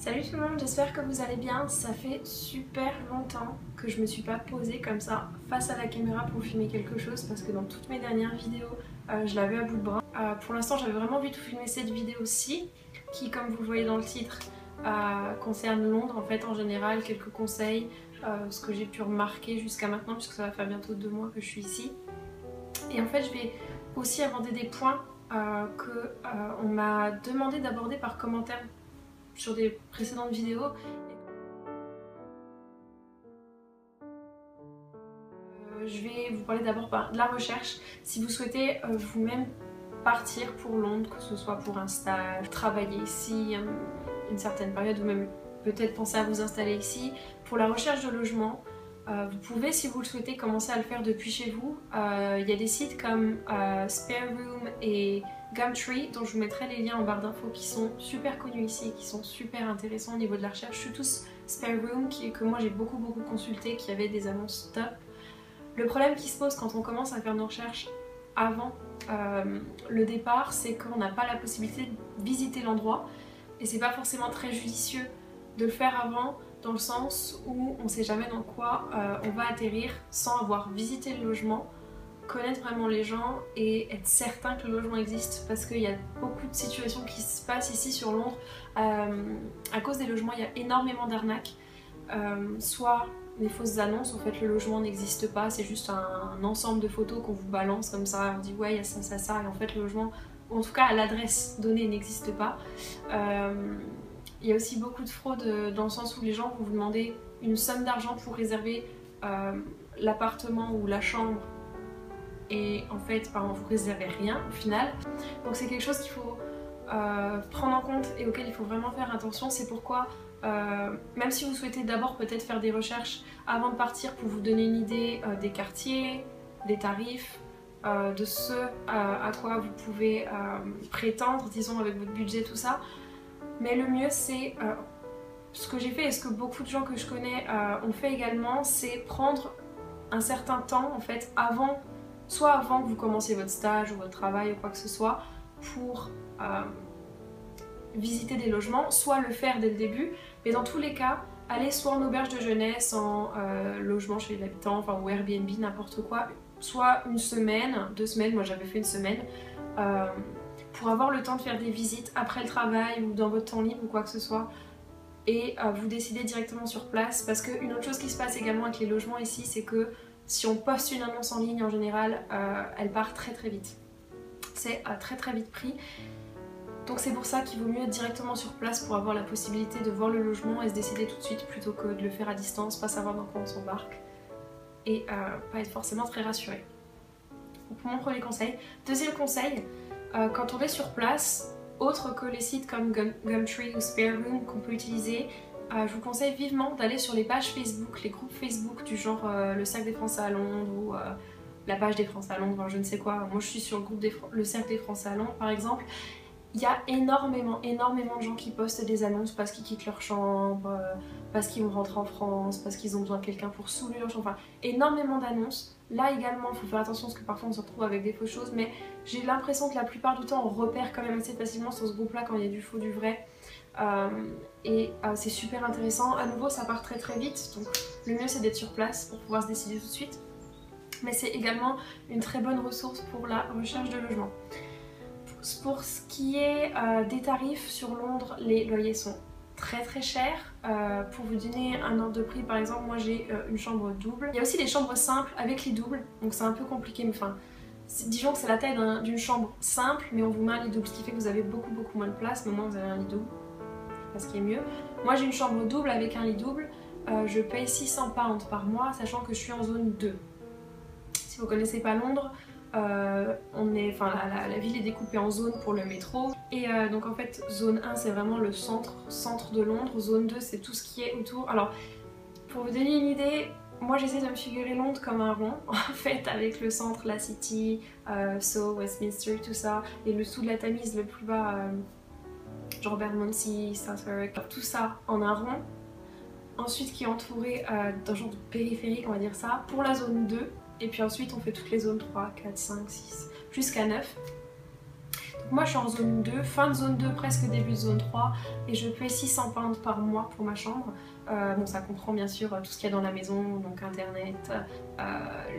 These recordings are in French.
Salut tout le monde, j'espère que vous allez bien. Ça fait super longtemps que je me suis pas posée comme ça face à la caméra pour filmer quelque chose parce que dans toutes mes dernières vidéos je l'avais à bout de bras. Pour l'instant j'avais vraiment envie de filmer cette vidéo-ci qui, comme vous le voyez dans le titre, concerne Londres en fait en général, quelques conseils, ce que j'ai pu remarquer jusqu'à maintenant puisque ça va faire bientôt 2 mois que je suis ici. Et en fait je vais aussi aborder des points qu'on m'a demandé d'aborder par commentaire sur des précédentes vidéos. Je vais vous parler d'abord de la recherche. Si vous souhaitez vous-même partir pour Londres, que ce soit pour un stage, travailler ici une certaine période ou même peut-être penser à vous installer ici, pour la recherche de logement, vous pouvez, si vous le souhaitez, commencer à le faire depuis chez vous. Il y a des sites comme Spare Room et Gumtree, dont je vous mettrai les liens en barre d'infos, qui sont super connus ici et qui sont super intéressants au niveau de la recherche. Surtout Spare Room, que moi j'ai beaucoup consulté, qui avait des annonces top. Le problème qui se pose quand on commence à faire nos recherches avant le départ, c'est qu'on n'a pas la possibilité de visiter l'endroit et c'est pas forcément très judicieux de le faire avant, dans le sens où on sait jamais dans quoi on va atterrir sans avoir visité le logement, connaître vraiment les gens et être certain que le logement existe, parce qu'il y a beaucoup de situations qui se passent ici sur Londres. À cause des logements, il y a énormément d'arnaques, soit des fausses annonces, en fait le logement n'existe pas, c'est juste un ensemble de photos qu'on vous balance comme ça, on dit ouais il y a ça, et en fait le logement, en tout cas l'adresse donnée, n'existe pas. Il y a aussi beaucoup de fraude dans le sens où les gens vont vous demander une somme d'argent pour réserver l'appartement ou la chambre et en fait vous réservez rien au final. Donc c'est quelque chose qu'il faut prendre en compte et auquel il faut vraiment faire attention. C'est pourquoi même si vous souhaitez d'abord peut-être faire des recherches avant de partir pour vous donner une idée des quartiers, des tarifs, de ce à quoi vous pouvez prétendre, disons avec votre budget, tout ça. Mais le mieux c'est, ce que j'ai fait et ce que beaucoup de gens que je connais ont fait également, c'est prendre un certain temps en fait soit avant que vous commenciez votre stage ou votre travail ou quoi que ce soit, pour visiter des logements, soit le faire dès le début, mais dans tous les cas, aller soit en auberge de jeunesse, en logement chez l'habitant, enfin ou Airbnb, n'importe quoi, soit une semaine, 2 semaines, moi j'avais fait une semaine, pour avoir le temps de faire des visites après le travail ou dans votre temps libre ou quoi que ce soit, et vous décidez directement sur place. Parce qu'une autre chose qui se passe également avec les logements ici, c'est que si on poste une annonce en ligne en général, elle part très vite. C'est très vite pris. Donc c'est pour ça qu'il vaut mieux être directement sur place pour avoir la possibilité de voir le logement et se décider tout de suite plutôt que de le faire à distance, pas savoir dans quoi on s'embarque et pas être forcément très rassuré. Donc mon premier conseil. Deuxième conseil, quand on est sur place, autre que les sites comme Gumtree ou Spare Room qu'on peut utiliser, je vous conseille vivement d'aller sur les pages Facebook, les groupes Facebook du genre le Cercle des Français à Londres ou la page des Français à Londres, enfin, je ne sais quoi. Moi je suis sur le groupe le Cercle des Français à Londres par exemple. Il y a énormément de gens qui postent des annonces parce qu'ils quittent leur chambre, parce qu'ils vont rentrer en France, parce qu'ils ont besoin de quelqu'un pour soulever leur chambre, enfin énormément d'annonces. Là également il faut faire attention parce que parfois on se retrouve avec des fausses choses, mais j'ai l'impression que la plupart du temps on repère quand même assez facilement sur ce groupe là quand il y a du faux, du vrai. C'est super intéressant. À nouveau ça part très vite, donc le mieux c'est d'être sur place pour pouvoir se décider tout de suite. Mais c'est également une très bonne ressource pour la recherche de logement. Pour ce qui est des tarifs sur Londres, les loyers sont très chers. Pour vous donner un ordre de prix, par exemple, moi j'ai une chambre double. Il y a aussi des chambres simples avec les doubles, donc c'est un peu compliqué, mais enfin, disons que c'est la taille d'une chambre simple, mais on vous met un lit double, ce qui fait que vous avez beaucoup moins de place, mais au moins vous avez un lit double, ce qui est mieux. Moi j'ai une chambre double avec un lit double, je paye 600 pounds par mois, sachant que je suis en zone 2. Si vous connaissez pas Londres, la ville est découpée en zones pour le métro et donc en fait zone 1 c'est vraiment le centre de Londres, zone 2 c'est tout ce qui est autour. Alors pour vous donner une idée, moi j'essaie de me figurer Londres comme un rond en fait, avec le centre, la City, Soho, Westminster, tout ça, et le dessous de la Tamise, le plus bas, genre Bermondsey, Southwark, tout ça en un rond. Ensuite qui est entouré d'un genre de périphérique, on va dire ça, pour la zone 2. Et puis ensuite on fait toutes les zones 3, 4, 5, 6, jusqu'à 9. Donc moi je suis en zone 2, fin de zone 2, presque début de zone 3 et je paie 600 pounds par mois pour ma chambre. Donc ça comprend bien sûr tout ce qu'il y a dans la maison, donc internet,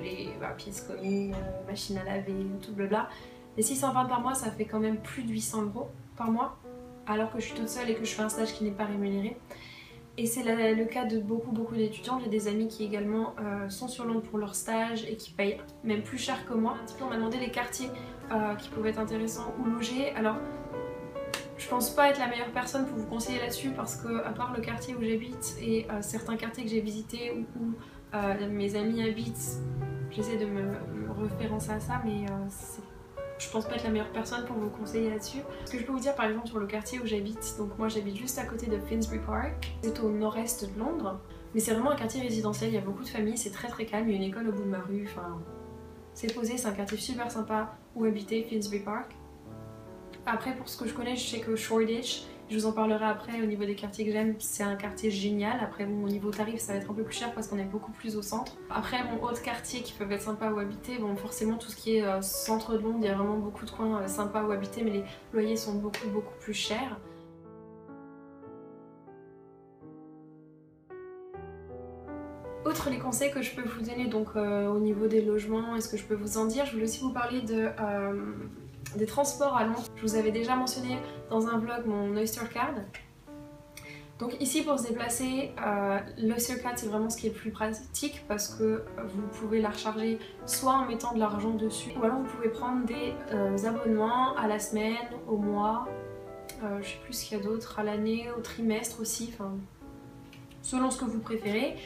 les pièces communes, machine à laver, tout blabla. Les 600 pounds par mois ça fait quand même plus de 800 € par mois alors que je suis toute seule et que je fais un stage qui n'est pas rémunéré. Et c'est le cas de beaucoup d'étudiants. J'ai des amis qui également sont sur Londres pour leur stage et qui payent même plus cher que moi. Un petit peu on m'a demandé les quartiers qui pouvaient être intéressants où loger. Alors je pense pas être la meilleure personne pour vous conseiller là-dessus parce que à part le quartier où j'habite et certains quartiers que j'ai visités où mes amis habitent, j'essaie de me référencer à ça mais je pense pas être la meilleure personne pour vous conseiller là-dessus. Ce que je peux vous dire par exemple sur le quartier où j'habite, donc moi j'habite juste à côté de Finsbury Park, c'est au nord-est de Londres, mais c'est vraiment un quartier résidentiel, il y a beaucoup de familles, c'est très calme, il y a une école au bout de ma rue, enfin c'est posé, c'est un quartier super sympa où habiter, Finsbury Park. Après pour ce que je connais, je sais que Shoreditch, je vous en parlerai après au niveau des quartiers que j'aime, c'est un quartier génial. Après bon, au niveau tarif ça va être un peu plus cher parce qu'on est beaucoup plus au centre. Après bon, autres quartiers qui peuvent être sympas où habiter, bon forcément tout ce qui est centre de Londres, il y a vraiment beaucoup de coins sympas où habiter mais les loyers sont beaucoup plus chers. Outre les conseils que je peux vous donner donc au niveau des logements et ce que je peux vous en dire, je voulais aussi vous parler des transports à Londres. Je vous avais déjà mentionné dans un vlog mon Oyster Card. Donc ici pour se déplacer, l'Oyster Card c'est vraiment ce qui est le plus pratique parce que vous pouvez la recharger soit en mettant de l'argent dessus ou alors vous pouvez prendre des abonnements à la semaine, au mois, je sais plus ce qu'il y a d'autre, à l'année, au trimestre aussi, enfin selon ce que vous préférez.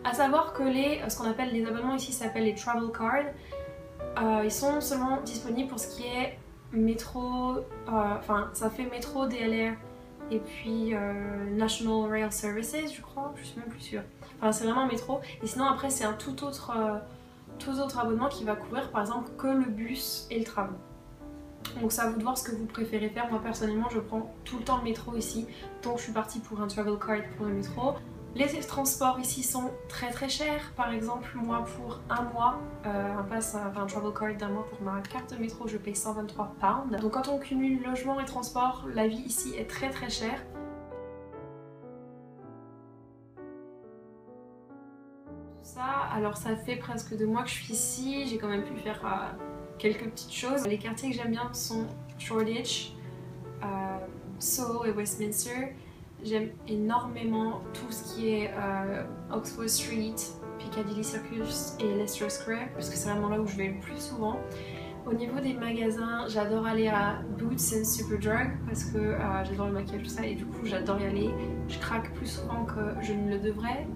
À savoir que ce qu'on appelle les abonnements ici s'appellent les Travel Cards. Ils sont seulement disponibles pour ce qui est métro, enfin ça fait métro, DLR et puis National Rail Services je crois, je suis même plus sûre. Enfin c'est vraiment métro et sinon après c'est un tout autre abonnement qui va couvrir par exemple que le bus et le tram. Donc c'est à vous de voir ce que vous préférez faire. Moi personnellement je prends tout le temps le métro ici, donc je suis partie pour un Travel Card pour le métro. Les transports ici sont très chers. Par exemple, moi pour un mois, un travel card d'un mois pour ma carte de métro, je paye 123 pounds. Donc quand on cumule logement et transport, la vie ici est très chère. Tout ça, alors ça fait presque 2 mois que je suis ici, j'ai quand même pu faire quelques petites choses. Les quartiers que j'aime bien sont Shoreditch, Soho et Westminster. J'aime énormément tout ce qui est Oxford Street, Piccadilly Circus et Leicester Square parce que c'est vraiment là où je vais le plus souvent. Au niveau des magasins, j'adore aller à Boots and Superdrug parce que j'adore le maquillage tout ça et du coup j'adore y aller. Je craque plus souvent que je ne le devrais.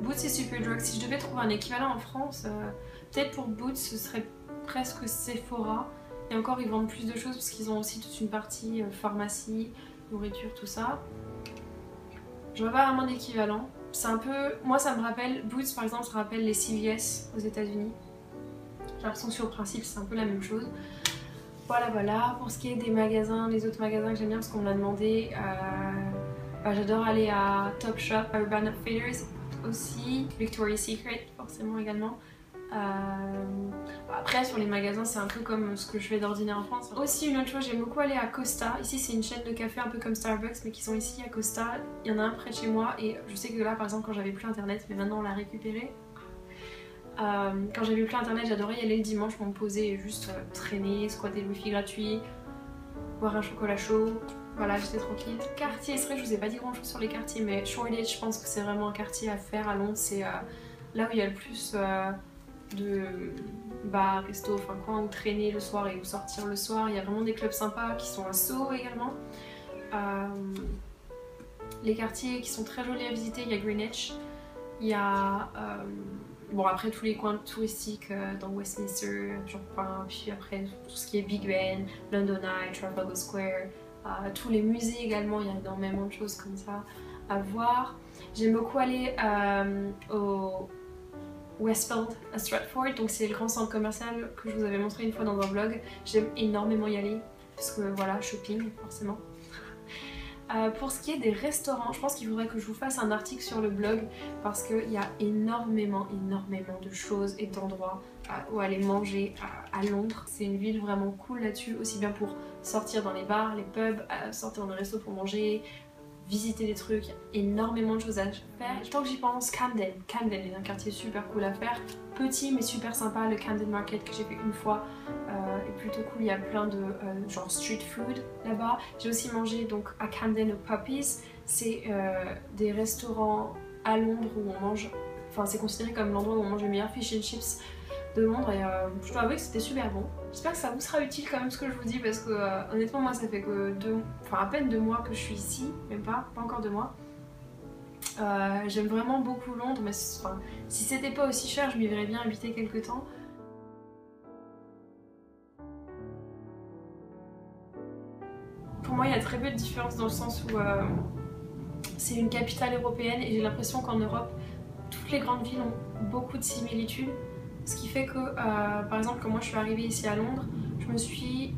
Boots et Superdrug, si je devais trouver un équivalent en France, peut-être pour Boots ce serait presque Sephora. Et encore ils vendent plus de choses parce qu'ils ont aussi toute une partie pharmacie, nourriture, tout ça. Je vois pas vraiment d'équivalent. C'est un peu... Moi ça me rappelle... Boots par exemple ça rappelle les CVS aux États-Unis. J'ai l'impression que sur le principe c'est un peu la même chose. Voilà. Pour ce qui est des magasins, les autres magasins que j'aime bien parce qu'on me l'a demandé, j'adore aller à Topshop, Urban Outfitters aussi, Victoria's Secret forcément également. Après sur les magasins c'est un peu comme ce que je fais d'ordinaire en France. Aussi une autre chose, j'aime beaucoup aller à Costa. Ici c'est une chaîne de café un peu comme Starbucks mais qui sont ici à Costa. Il y en a un près de chez moi et je sais que là par exemple quand j'avais plus internet, mais maintenant on l'a récupéré. Quand j'avais plus internet j'adorais y aller le dimanche pour me poser et juste traîner, squatter le wifi gratuit, boire un chocolat chaud. Voilà, j'étais tranquille. Quartier, c'est vrai que je vous ai pas dit grand chose sur les quartiers mais Shoreditch je pense que c'est vraiment un quartier à faire à Londres. C'est là où il y a le plus de bars, restos, enfin coins où traîner le soir et où sortir le soir. Il y a vraiment des clubs sympas qui sont à Soho également. Les quartiers qui sont très jolis à visiter, il y a Greenwich. Il y a bon après tous les coins touristiques dans Westminster, puis après tout ce qui est Big Ben, London Eye, Trafalgar Square, tous les musées également, il y a énormément de choses comme ça à voir. J'aime beaucoup aller au Westfield à Stratford, donc c'est le grand centre commercial que je vous avais montré une fois dans un vlog. J'aime énormément y aller parce que voilà, shopping forcément. Pour ce qui est des restaurants, je pense qu'il faudrait que je vous fasse un article sur le blog parce qu'il y a énormément de choses et d'endroits où aller manger à Londres. C'est une ville vraiment cool là-dessus, aussi bien pour sortir dans les bars, les pubs, sortir dans les restos pour manger, visiter des trucs, énormément de choses à faire. Tant que j'y pense, Camden est un quartier super cool à faire, petit mais super sympa. Le Camden Market que j'ai fait une fois est plutôt cool, il y a plein de genre street food là-bas. J'ai aussi mangé donc à Camden au Puppies, c'est des restaurants à Londres où on mange, enfin c'est considéré comme l'endroit où on mange le meilleur fish and chips de Londres et je dois avouer que c'était super bon. J'espère que ça vous sera utile quand même ce que je vous dis parce que honnêtement moi ça fait que à peine 2 mois que je suis ici, même pas encore 2 mois. J'aime vraiment beaucoup Londres mais si c'était pas aussi cher je m'y verrais bien habiter quelques temps. Pour moi il y a très peu de différence dans le sens où c'est une capitale européenne et j'ai l'impression qu'en Europe toutes les grandes villes ont beaucoup de similitudes. Ce qui fait que, par exemple, quand moi je suis arrivée ici à Londres, je me suis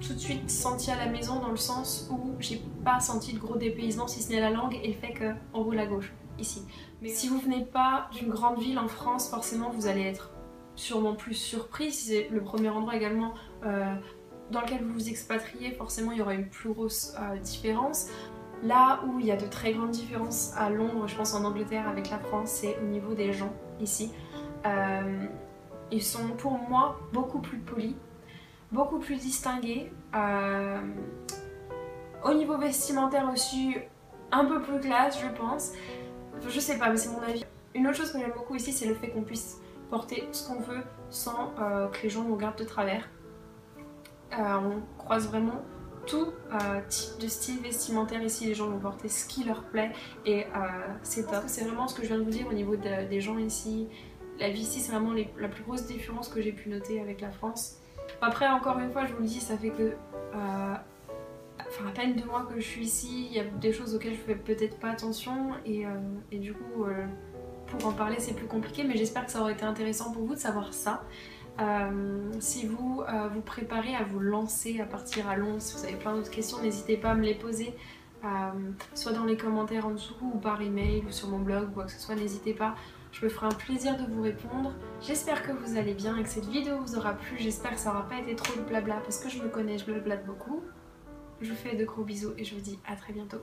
tout de suite sentie à la maison dans le sens où j'ai pas senti de gros dépaysement si ce n'est la langue et le fait qu'on roule à gauche, ici. Mais si vous venez pas d'une grande ville en France, forcément vous allez être sûrement plus surpris. Si c'est le premier endroit également dans lequel vous vous expatriez, forcément il y aura une plus grosse différence. Là où il y a de très grandes différences à Londres, je pense en Angleterre avec la France, c'est au niveau des gens ici. Ils sont pour moi beaucoup plus polis, beaucoup plus distingués. Au niveau vestimentaire aussi, un peu plus classe je pense. Je sais pas mais c'est mon avis. Une autre chose que j'aime beaucoup ici c'est le fait qu'on puisse porter ce qu'on veut sans que les gens nous regardent de travers. On croise vraiment tout type de style vestimentaire ici, les gens vont porter ce qui leur plaît et c'est top. C'est vraiment ce que je viens de vous dire au niveau des gens ici. La vie ici c'est vraiment la plus grosse différence que j'ai pu noter avec la France. Après encore une fois je vous le dis, ça fait que à peine 2 mois que je suis ici, il y a des choses auxquelles je fais peut-être pas attention et du coup pour en parler c'est plus compliqué mais j'espère que ça aurait été intéressant pour vous de savoir ça. Si vous vous préparez à vous lancer à partir à Londres, si vous avez plein d'autres questions, n'hésitez pas à me les poser, soit dans les commentaires en dessous ou par email ou sur mon blog ou quoi que ce soit, n'hésitez pas, je me ferai un plaisir de vous répondre. J'espère que vous allez bien et que cette vidéo vous aura plu, j'espère que ça n'aura pas été trop de blabla parce que je me connais, je blablate beaucoup. Je vous fais de gros bisous et je vous dis à très bientôt.